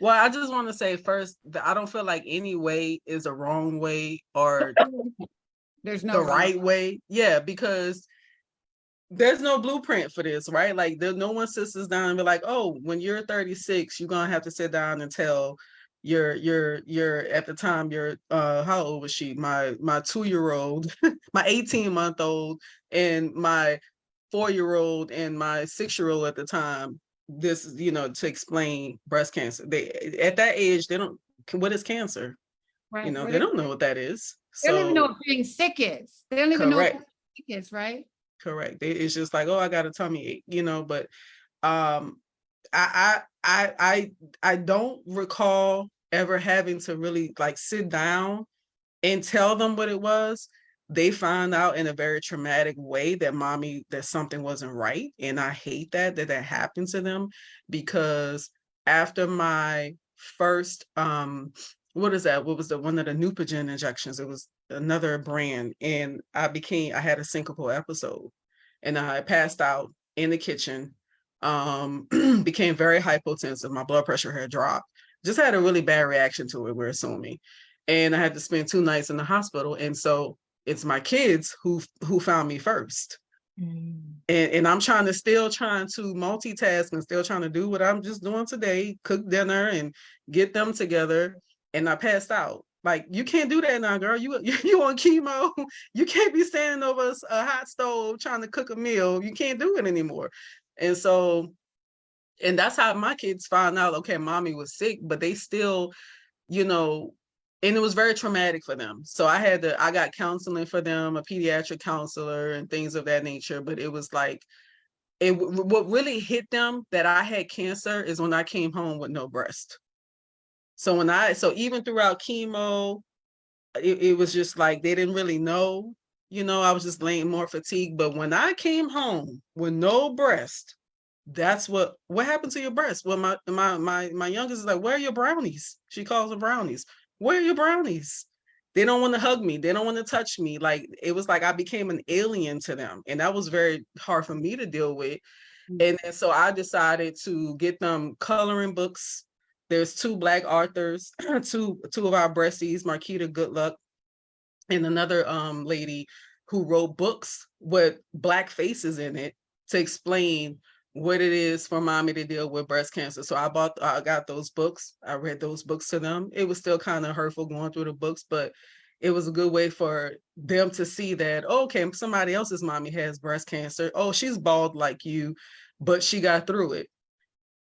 Well, I just want to say first that I don't feel like any way is a wrong way or There's no the wrong. right way. Yeah, because there's no blueprint for this, right? Like there's no one sits us down and be like, oh, when you're 36, you're gonna have to sit down and tell your at the time your how old was she? My 2-year-old, my 18-month-old, and my 4-year-old and my 6-year-old at the time, this, to explain breast cancer. They at that age, they don't, what is cancer? Right. They don't know what that is. They don't even know So what being sick is. They don't even know what correct. being sick is, right? Correct. It's just like, oh, I got a tummy ache, but um I don't recall ever having to really like sit down and tell them what it was. They found out in a very traumatic way that something wasn't right. And I hate that happened to them, because after my first, what is that? What was the one of the Neupogen injections? It was another brand. And I had a syncopal episode and I passed out in the kitchen, became very hypotensive. My blood pressure had dropped, just had a really bad reaction to it, we're assuming. And I had to spend 2 nights in the hospital. And so it's my kids who found me first. And I'm still trying to multitask and still trying to do what I'm just doing today, cook dinner and get them together. And I passed out. Like, you can't do that now, girl. You on chemo. You can't be standing over a hot stove trying to cook a meal. You can't do it anymore. And so, and that's how my kids found out, okay, mommy was sick, but they still, and it was very traumatic for them. So I got counseling for them, a pediatric counselor and things of that nature. But it was like, what really hit them that I had cancer is when I came home with no breast. So even throughout chemo, it was just like, they didn't really know, I was just laying more fatigued. But when I came home with no breast, that's what happened to your breast? Well, my youngest is like, where are your brownies? She calls them brownies. Where are your brownies? They don't want to hug me. They don't want to touch me. Like, it was like I became an alien to them. And that was very hard for me to deal with. And so I decided to get them coloring books. There's 2 Black authors, two of our breasties, Marquita Goodluck and another lady who wrote books with Black faces in it to explain what it is for mommy to deal with breast cancer. So I got those books. I read those books to them. It was still kind of hurtful going through the books, but it was a good way for them to see that, okay, somebody else's mommy has breast cancer. Oh, she's bald like you, but she got through it.